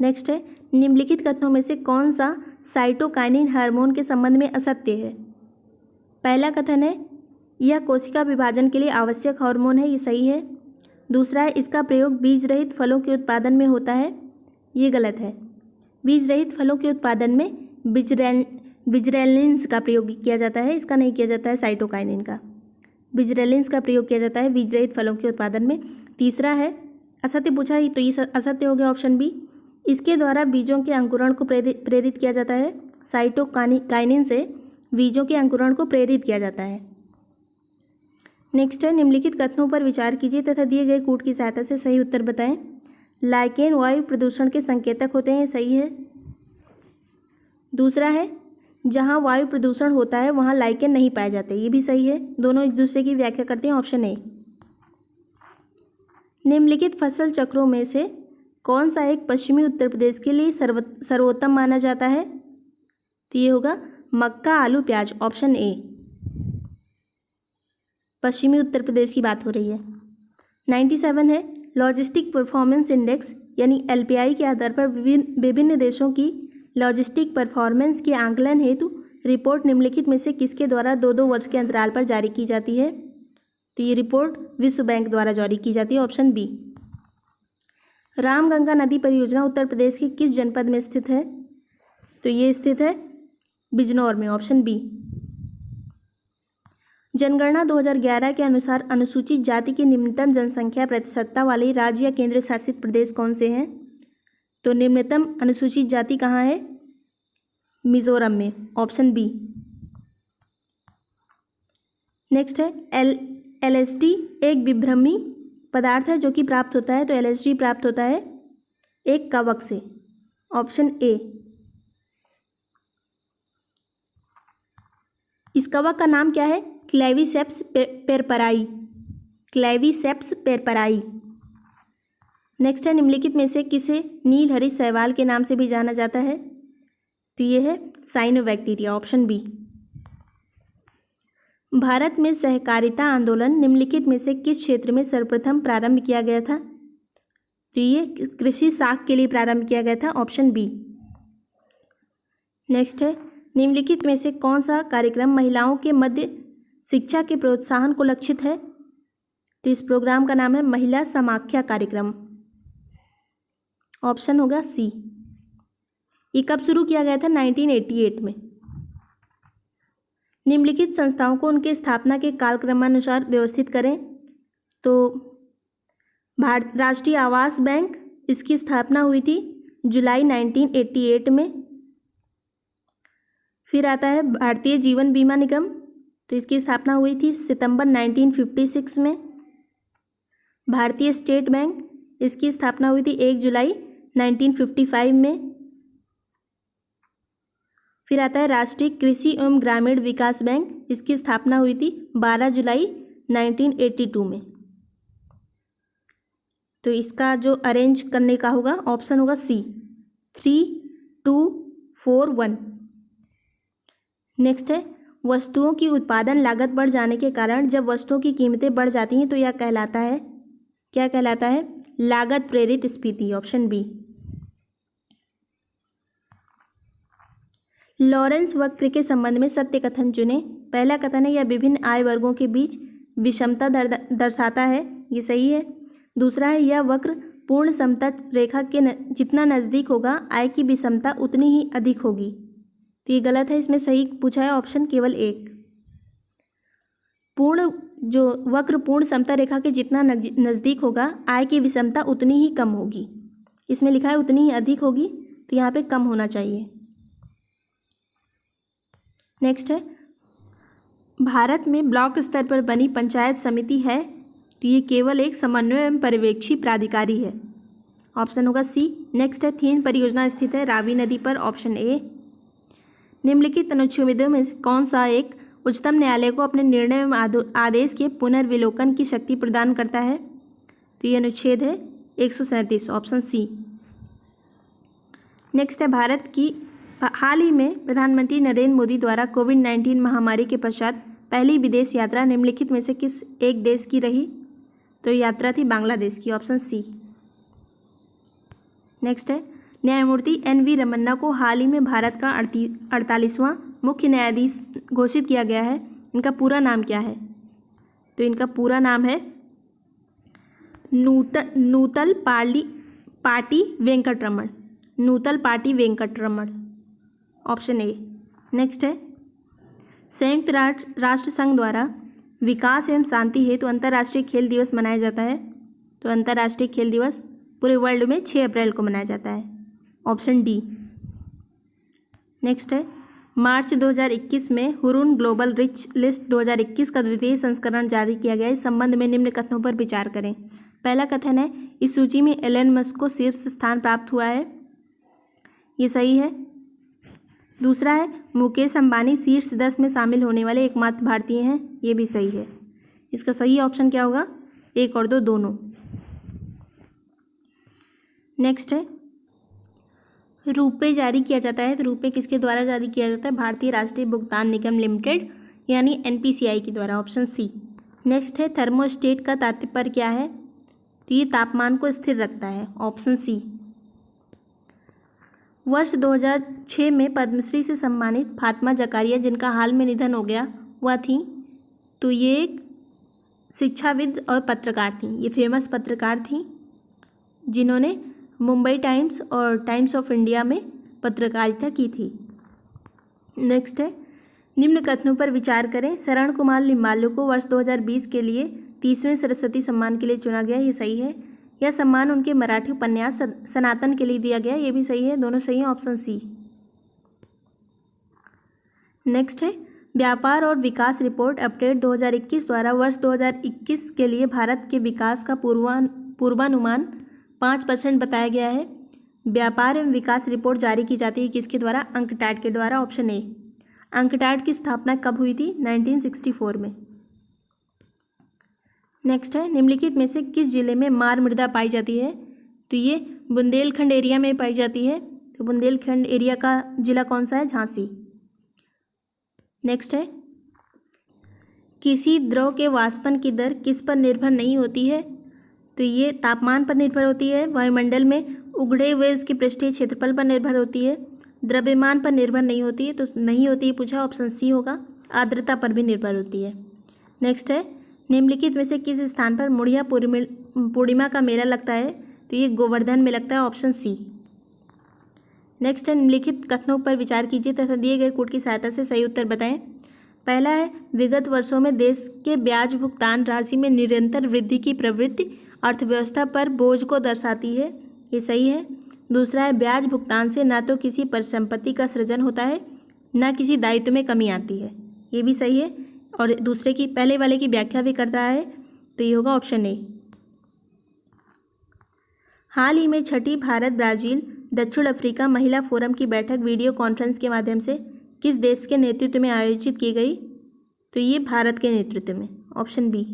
नेक्स्ट है निम्नलिखित कथनों में से कौन सा साइटोकाइनिन हार्मोन के संबंध में असत्य है? पहला कथन है यह कोशिका विभाजन के लिए आवश्यक हार्मोन है, ये सही है। दूसरा है, इसका प्रयोग बीज रहित फलों के उत्पादन में होता है, ये गलत है। बीज रहित फलों के उत्पादन में बिजरेलिन्स का प्रयोग किया जाता है, इसका नहीं किया जाता है साइटोकाइनिन का। बिजरेलिन्स का प्रयोग किया जाता है बीज रहित फलों के उत्पादन में। तीसरा है, असत्य पूछा ही तो ये असत्य हो गया ऑप्शन बी। इसके द्वारा बीजों के अंकुरण को प्रेरित किया जाता है। साइटोकाइनिन से बीजों के अंकुरण को प्रेरित किया जाता है। नेक्स्ट है, निम्नलिखित कथनों पर विचार कीजिए तथा दिए गए कूट की सहायता से सही उत्तर बताएं। लाइकेन वायु प्रदूषण के संकेतक होते हैं, सही है। दूसरा है, जहां वायु प्रदूषण होता है वहां लाइकेन नहीं पाए जाते, ये भी सही है। दोनों एक दूसरे की व्याख्या करते हैं, ऑप्शन ए। निम्नलिखित फसल चक्रों में से कौन सा एक पश्चिमी उत्तर प्रदेश के लिए सर्वोत्तम माना जाता है? तो ये होगा मक्का, आलू, प्याज, ऑप्शन ए। पश्चिमी उत्तर प्रदेश की बात हो रही है। 97 है, लॉजिस्टिक परफॉर्मेंस इंडेक्स यानी LPI के आधार पर विभिन्न देशों की लॉजिस्टिक परफॉर्मेंस के आंकलन हेतु रिपोर्ट निम्नलिखित में से किसके द्वारा 2-2 वर्ष के अंतराल पर जारी की जाती है? तो ये रिपोर्ट विश्व बैंक द्वारा जारी की जाती है, ऑप्शन बी। रामगंगा नदी परियोजना उत्तर प्रदेश के किस जनपद में स्थित है? तो ये स्थित है बिजनौर में, ऑप्शन बी। जनगणना 2011 के अनुसार अनुसूचित जाति की निम्नतम जनसंख्या प्रतिशतता वाले राज्य या केंद्र शासित प्रदेश कौन से हैं? तो निम्नतम अनुसूचित जाति कहाँ है? मिजोरम में, ऑप्शन बी। नेक्स्ट है, LSD एक विभ्रमी पदार्थ है जो कि प्राप्त होता है, तो LSD प्राप्त होता है एक कवक से, ऑप्शन ए। इस कवक का नाम क्या है? Claviceps purpurea, Claviceps purpurea. Next है, निम्नलिखित में से किसे नीलहरित शैवाल के नाम से भी जाना जाता है? तो ये है साइनोबैक्टीरिया, ऑप्शन बी। भारत में सहकारिता आंदोलन निम्नलिखित में से किस क्षेत्र में सर्वप्रथम प्रारंभ किया गया था? तो ये कृषि साख के लिए प्रारंभ किया गया था, ऑप्शन बी। नेक्स्ट है, निम्नलिखित में से कौन सा कार्यक्रम महिलाओं के मध्य शिक्षा के प्रोत्साहन को लक्षित है? तो इस प्रोग्राम का नाम है महिला समाख्या कार्यक्रम, ऑप्शन होगा सी। ये कब शुरू किया गया था? 1988 में। निम्नलिखित संस्थाओं को उनके स्थापना के कालक्रमानुसार व्यवस्थित करें। तो राष्ट्रीय आवास बैंक, इसकी स्थापना हुई थी जुलाई 1988 में। फिर आता है भारतीय जीवन बीमा निगम, तो इसकी स्थापना हुई थी सितंबर 1956 में। भारतीय स्टेट बैंक, इसकी स्थापना हुई थी 1 जुलाई 1955 में। फिर आता है राष्ट्रीय कृषि एवं ग्रामीण विकास बैंक, इसकी स्थापना हुई थी 12 जुलाई 1982 में। तो इसका जो अरेंज करने का होगा ऑप्शन होगा सी, 3, 2, 4, 1। नेक्स्ट है, वस्तुओं की उत्पादन लागत बढ़ जाने के कारण जब वस्तुओं की कीमतें बढ़ जाती हैं तो यह कहलाता है, क्या कहलाता है? लागत प्रेरित स्फीति, ऑप्शन बी। लॉरेंस वक्र के संबंध में सत्य कथन चुनें। पहला कथन है, यह विभिन्न आय वर्गों के बीच विषमता दर्शाता है, ये सही है। दूसरा है, यह वक्र पूर्ण समता रेखा के जितना नज़दीक होगा आय की विषमता उतनी ही अधिक होगी, तो ये गलत है। इसमें सही पूछा है ऑप्शन केवल एक। वक्र पूर्ण समता रेखा के जितना नज़दीक होगा आय की विषमता उतनी ही कम होगी, इसमें लिखा है उतनी ही अधिक होगी, तो यहाँ पे कम होना चाहिए। नेक्स्ट है, भारत में ब्लॉक स्तर पर बनी पंचायत समिति है, तो ये केवल एक समन्वय एवं पर्यवेक्षी प्राधिकारी है, ऑप्शन होगा सी। नेक्स्ट है, थीन परियोजना स्थित है रावी नदी पर, ऑप्शन ए। निम्नलिखित अनुच्छेदों में से कौन सा एक उच्चतम न्यायालय को अपने निर्णय एवं आदेश के पुनर्विलोकन की शक्ति प्रदान करता है? तो ये अनुच्छेद है 137, ऑप्शन सी। नेक्स्ट है, भारत की हाल ही में प्रधानमंत्री नरेंद्र मोदी द्वारा कोविड-19 महामारी के पश्चात पहली विदेश यात्रा निम्नलिखित में से किस एक देश की रही? तो यात्रा थी बांग्लादेश की, ऑप्शन सी। नेक्स्ट है, न्यायमूर्ति NV रमन्ना को हाल ही में भारत का 48वां मुख्य न्यायाधीश घोषित किया गया है, इनका पूरा नाम क्या है? तो इनका पूरा नाम है नूतल पाटी वेंकटरमण। नूतल पाटी वेंकटरमण, ऑप्शन ए। नेक्स्ट है, संयुक्त राष्ट्र संघ द्वारा विकास एवं शांति हेतु अंतर्राष्ट्रीय खेल दिवस मनाया जाता है। तो अंतर्राष्ट्रीय खेल दिवस पूरे वर्ल्ड में 6 अप्रैल को मनाया जाता है, ऑप्शन डी। नेक्स्ट है, मार्च 2021 में हुरून ग्लोबल रिच लिस्ट 2021 का द्वितीय संस्करण जारी किया गया। इस संबंध में निम्न कथनों पर विचार करें। पहला कथन है, इस सूची में एलन मस्क को शीर्ष स्थान प्राप्त हुआ है, ये सही है। दूसरा है, मुकेश अंबानी शीर्ष 10 में शामिल होने वाले एकमात्र भारतीय हैं, ये भी सही है। इसका सही ऑप्शन क्या होगा? 1 और 2 दोनों। नेक्स्ट है, रुपए जारी किया जाता है। तो रुपए किसके द्वारा जारी किया जाता है? भारतीय राष्ट्रीय भुगतान निगम लिमिटेड यानी NPCI के द्वारा, ऑप्शन सी। नेक्स्ट है, थर्मोस्टेट का तात्पर्य क्या है? तो ये तापमान को स्थिर रखता है, ऑप्शन सी। वर्ष 2006 में पद्मश्री से सम्मानित फातिमा जकारिया, जिनका हाल में निधन हो गया, वह थी। तो ये एक शिक्षाविद और पत्रकार थी। ये फेमस पत्रकार थी जिन्होंने मुंबई टाइम्स और टाइम्स ऑफ इंडिया में पत्रकारिता की थी। नेक्स्ट है, निम्न कथनों पर विचार करें। शरण कुमार लिम्बालू को वर्ष 2020 के लिए 30वें सरस्वती सम्मान के लिए चुना गया, ये सही है। यह सम्मान उनके मराठी उपन्यास सनातन के लिए दिया गया, ये भी सही है। दोनों सही है, ऑप्शन सी। नेक्स्ट है, व्यापार और विकास रिपोर्ट अपडेट 2021 द्वारा वर्ष 2021 के लिए भारत के विकास का पूर्वानुमान 5% बताया गया है। व्यापार एवं विकास रिपोर्ट जारी की जाती है किसके द्वारा? अंकटैड के द्वारा, ऑप्शन ए। अंकटैड की स्थापना कब हुई थी? 1964 में। नेक्स्ट है, निम्नलिखित में से किस जिले में मार मृदा पाई जाती है? तो ये बुंदेलखंड एरिया में पाई जाती है। तो बुंदेलखंड एरिया का जिला कौन सा है? झांसी। नेक्स्ट है, किसी द्रव के वाष्पन की दर किस पर निर्भर नहीं होती है? तो ये तापमान पर निर्भर होती है। वायुमंडल में उगड़े हुए उसके पृष्ठीय क्षेत्रफल पर निर्भर होती है। द्रव्यमान पर निर्भर नहीं होती है, तो नहीं होती है पूछा, ऑप्शन सी होगा। आर्द्रता पर भी निर्भर होती है। नेक्स्ट है, निम्नलिखित में से किस स्थान पर मुड़िया पूर्णिमा का मेला लगता है? तो ये गोवर्धन में लगता है, ऑप्शन सी। नेक्स्ट है, निम्नलिखित कथनों पर विचार कीजिए तथा दिए गए कोड की सहायता से सही उत्तर बताएं। पहला है, विगत वर्षों में देश के ब्याज भुगतान राशि में निरंतर वृद्धि की प्रवृत्ति अर्थव्यवस्था पर बोझ को दर्शाती है, ये सही है। दूसरा है, ब्याज भुगतान से न तो किसी परिसंपत्ति का सृजन होता है न किसी दायित्व में कमी आती है, ये भी सही है। और दूसरे की पहले वाले की व्याख्या भी करता है, तो ये होगा ऑप्शन ए। हाल ही में 6ठी भारत ब्राज़ील दक्षिण अफ्रीका महिला फोरम की बैठक वीडियो कॉन्फ्रेंस के माध्यम से किस देश के नेतृत्व में आयोजित की गई? तो ये भारत के नेतृत्व में, ऑप्शन बी।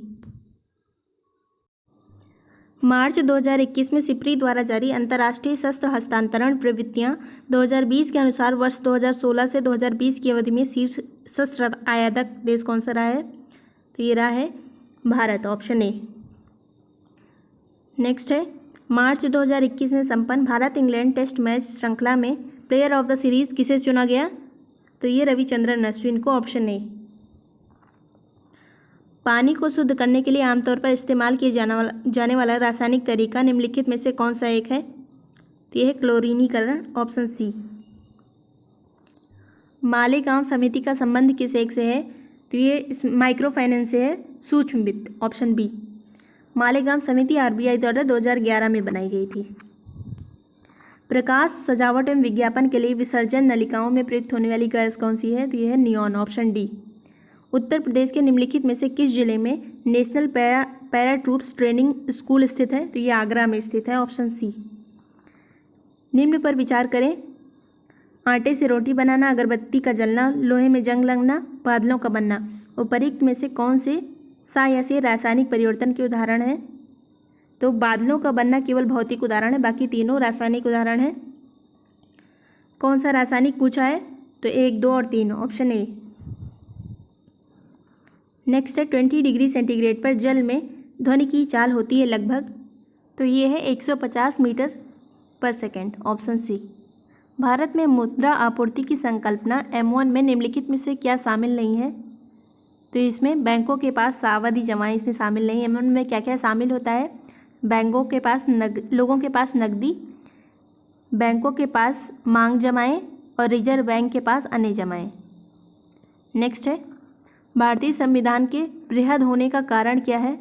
मार्च 2021 में सिप्री द्वारा जारी अंतर्राष्ट्रीय शस्त्र हस्तांतरण प्रवृत्तियां 2020 के अनुसार वर्ष 2016 से 2020 की अवधि में शीर्ष शस्त्र आयातक देश कौन सा रहा है? तो ये रहा है भारत, ऑप्शन ए। नेक्स्ट है, मार्च 2021 में संपन्न भारत इंग्लैंड टेस्ट मैच श्रृंखला में प्लेयर ऑफ द सीरीज किसे चुना गया? तो ये रविचंद्रन अश्विन को, ऑप्शन ए। पानी को शुद्ध करने के लिए आमतौर पर इस्तेमाल किए जाने वाला रासायनिक तरीका निम्नलिखित में से कौन सा एक है? तो यह है क्लोरीनीकरण, ऑप्शन सी। मालेगांव समिति का संबंध किस एक से है? तो ये माइक्रो फाइनेंस से है, सूक्ष्म वित्त, ऑप्शन बी। मालेगांव समिति RBI द्वारा 2011 में बनाई गई थी। प्रकाश सजावट एवं विज्ञापन के लिए विसर्जन नलिकाओं में प्रयुक्त होने वाली गैस कौन सी है? तो यह है neon, option D. Uttar Pradesh के निम्नलिखित में से किस जिले में national para troops training school स्थित है? तो ये आगरा में स्थित है, ऑप्शन सी। निम्न पर विचार करें। आटे से रोटी बनाना, अगरबत्ती का जलना, लोहे में जंग लगना, बादलों का बनना। उपरोक्त में से कौन से सा या से रासायनिक परिवर्तन के उदाहरण है? तो बादलों का बनना केवल भौतिक उदाहरण है, बाकी तीनों रासायनिक उदाहरण है। कौन सा रासायनिक पूछा है? तो 1, 2 और 3, ऑप्शन ए। नेक्स्ट है, 20 डिग्री सेंटीग्रेड पर जल में ध्वनि की चाल होती है लगभग, तो ये है 150 मीटर पर सेकेंड, ऑप्शन सी। भारत में मुद्रा आपूर्ति की संकल्पना M1 में निम्नलिखित में से क्या शामिल नहीं है? तो इसमें बैंकों के पास सावधि जमाएं इसमें शामिल नहीं है। उनमें क्या क्या शामिल होता है? बैंकों के पास लोगों के पास नकदी, बैंकों के पास मांग जमाएं और रिजर्व बैंक के पास अन्य जमाएं। नेक्स्ट है, भारतीय संविधान के बृहद होने का कारण क्या है?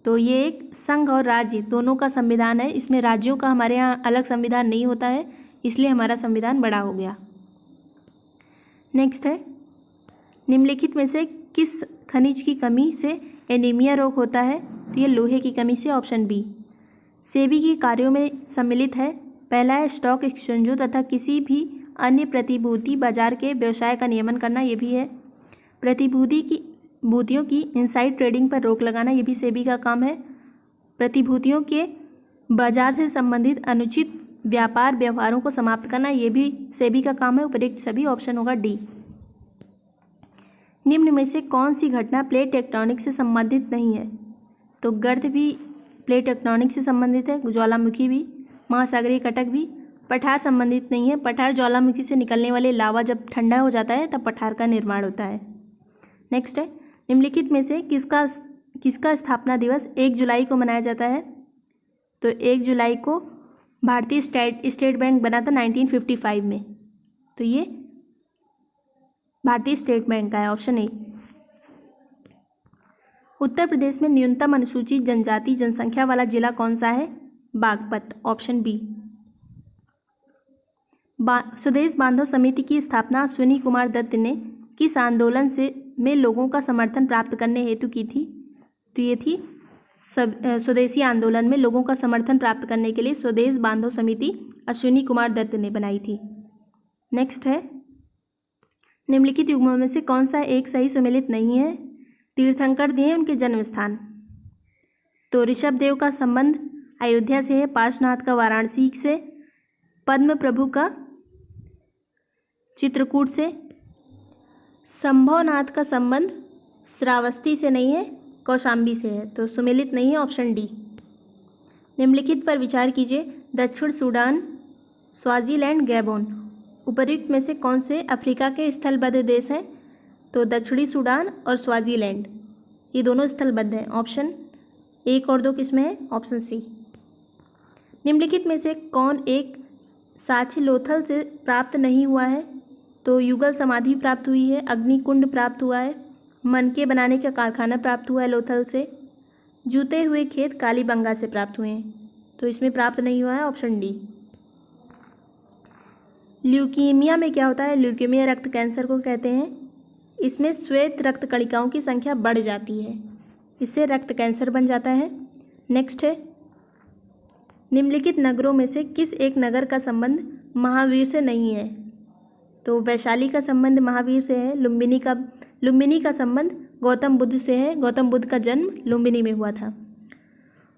तो ये एक संघ और राज्य दोनों का संविधान है। इसमें राज्यों का हमारे यहाँ अलग संविधान नहीं होता है, इसलिए हमारा संविधान बड़ा हो गया। नेक्स्ट है, निम्नलिखित में से किस खनिज की कमी से एनीमिया रोग होता है? तो ये लोहे की कमी से, ऑप्शन बी। सेबी के कार्यों में सम्मिलित है। पहला है स्टॉक एक्सचेंजों तथा किसी भी अन्य प्रतिभूति बाजार के व्यवसाय का नियमन करना, ये भी है। प्रतिभूतियों की इनसाइड ट्रेडिंग पर रोक लगाना, ये भी सेबी का काम है। प्रतिभूतियों के बाजार से संबंधित अनुचित व्यापार व्यवहारों को समाप्त करना, ये भी सेबी का काम है। उपयुक्त सभी, ऑप्शन होगा डी। निम्न में से कौन सी घटना प्लेट टेक्टोनिक से संबंधित नहीं है? तो गर्त भी प्लेट टेक्टोनिक से संबंधित है, ज्वालामुखी भी, महासागरीय कटक भी। पठार संबंधित नहीं है। पठार ज्वालामुखी से निकलने वाले लावा जब ठंडा हो जाता है तब पठार का निर्माण होता है। नेक्स्ट है, निम्नलिखित में से किसका स्थापना दिवस 1 जुलाई को मनाया जाता है? तो 1 जुलाई को भारतीय स्टेट बैंक बना था 1955 में। तो ये भारतीय स्टेट बैंक का है, ऑप्शन ए। उत्तर प्रदेश में न्यूनतम अनुसूचित जनजाति जनसंख्या वाला जिला कौन सा है? Baghpat, option B. स्वदेश बांधव समिति की स्थापना अश्विनी कुमार दत्त ने किस आंदोलन में लोगों का समर्थन प्राप्त करने हेतु की थी? तो ये थी स्वदेशी आंदोलन में लोगों का समर्थन प्राप्त करने के लिए स्वदेश बांधव समिति अश्विनी कुमार दत्त ने बनाई थी। नेक्स्ट है, निम्नलिखित युग्मों में से कौन सा एक सही सुमेलित नहीं है? तीर्थंकर दिए उनके जन्म स्थान। तो ऋषभ देव का संबंध अयोध्या से है, पार्श्वनाथ का वाराणसी से, पद्म प्रभु का चित्रकूट से, संभवनाथ का संबंध श्रावस्ती से नहीं है, कौशाम्बी से है। तो सुमेलित नहीं है, ऑप्शन डी। निम्नलिखित पर विचार कीजिए। दक्षिण सूडान, स्वाजीलैंड, गैबोन। उपर्युक्त में से कौन से अफ्रीका के स्थलबद्ध देश हैं? तो दक्षिणी सूडान और स्वाजीलैंड, ये दोनों स्थलबद्ध हैं। ऑप्शन 1 और 2 किसमें है? Option C. निम्नलिखित में से कौन एक साक्ष्य लोथल से प्राप्त नहीं हुआ है? तो युगल समाधि प्राप्त हुई है, अग्निकुंड प्राप्त हुआ है, मनके बनाने का कारखाना प्राप्त हुआ है लोथल से, जूते हुए खेत कालीबंगा से प्राप्त हुए हैं। तो इसमें प्राप्त नहीं हुआ है, ऑप्शन डी। ल्यूकीमिया में क्या होता है? ल्यूकीमिया रक्त कैंसर को कहते हैं। इसमें श्वेत रक्त कणिकाओं की संख्या बढ़ जाती है, इससे रक्त कैंसर बन जाता है। नेक्स्ट है, निम्नलिखित नगरों में से किस एक नगर का संबंध महावीर से नहीं है? तो वैशाली का संबंध महावीर से है। लुम्बिनी का संबंध गौतम बुद्ध से है, गौतम बुद्ध का जन्म लुम्बिनी में हुआ था।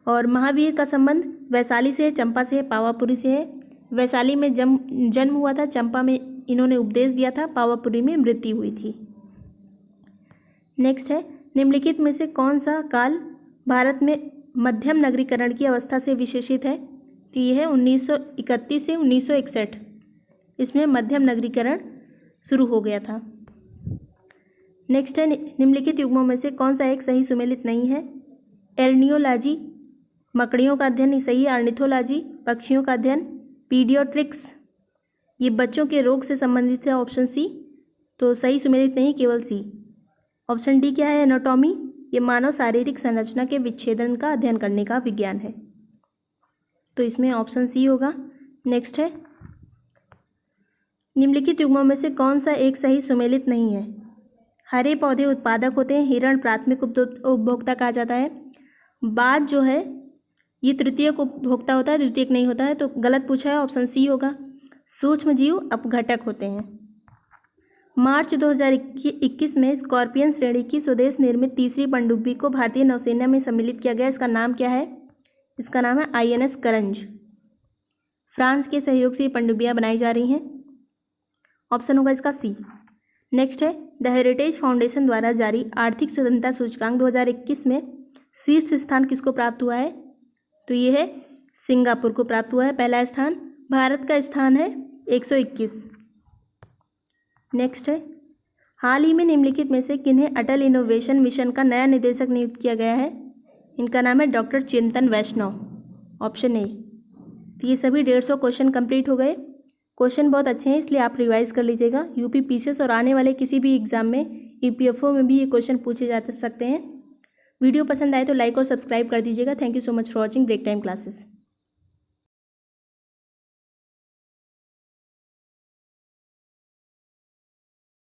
और महावीर का संबंध वैशाली से है, चंपा से है, पावापुरी से है। वैशाली में जन्म हुआ था, चंपा में इन्होंने उपदेश दिया था, पावापुरी में मृत्यु हुई थी। नेक्स्ट है, निम्नलिखित में से कौन सा काल भारत में मध्यम नगरीकरण की अवस्था से विशेषित है? तो ये है 1931 से 1961, इसमें मध्यम नगरीकरण शुरू हो गया था। नेक्स्ट है, निम्नलिखित युग्मों में से कौन सा एक सही सुमेलित नहीं है? एर्नियोलॉजी, मकड़ियों का अध्ययन सही है। ऑर्निथोलॉजी, पक्षियों का अध्ययन। पीडियोट्रिक्स, ये बच्चों के रोग से संबंधित है, ऑप्शन सी। तो सही सुमेलित नहीं, केवल सी। ऑप्शन डी क्या है? एनाटॉमी, ये मानव शारीरिक संरचना के विच्छेदन का अध्ययन करने का विज्ञान है। तो इसमें ऑप्शन सी होगा। नेक्स्ट है, निम्नलिखित युग्मों में से कौन सा एक सही सुमेलित नहीं है? हरे पौधे उत्पादक होते हैं, हिरण प्राथमिक उपभोक्ता कहा जाता है। बाज जो है ये तृतीयक उपभोक्ता होता है, द्वितीयक नहीं होता है। तो गलत पूछा है, ऑप्शन सी होगा। सूक्ष्म जीव अपघटक होते हैं। मार्च 2021 में स्कॉर्पियन श्रेणी की स्वदेश निर्मित तीसरी पनडुब्बी को भारतीय नौसेना में सम्मिलित किया गया। इसका नाम क्या है? इसका नाम है INS करंज। फ्रांस के सहयोग से ये पनडुब्बियाँ बनाई जा रही हैं। ऑप्शन होगा इसका सी। नेक्स्ट है, द हेरिटेज फाउंडेशन द्वारा जारी आर्थिक स्वतंत्रता सूचकांक 2021 में शीर्ष स्थान किसको प्राप्त हुआ है? तो ये है सिंगापुर को प्राप्त हुआ है पहला स्थान। भारत का स्थान है 121। नेक्स्ट है, हाल ही में निम्नलिखित में से किन्हें अटल इनोवेशन मिशन का नया निदेशक नियुक्त किया गया है? इनका नाम है डॉक्टर चिंतन वैष्णव, ऑप्शन ए। तो ये सभी 150 क्वेश्चन कंप्लीट हो गए। क्वेश्चन बहुत अच्छे हैं, इसलिए आप रिवाइज कर लीजिएगा। यूपी पीसीएस और आने वाले किसी भी एग्जाम में ईपीएफओ में भी ये क्वेश्चन पूछे जा सकते हैं। वीडियो पसंद आए तो लाइक और सब्सक्राइब कर दीजिएगा। Thank you so much for watching break time classes.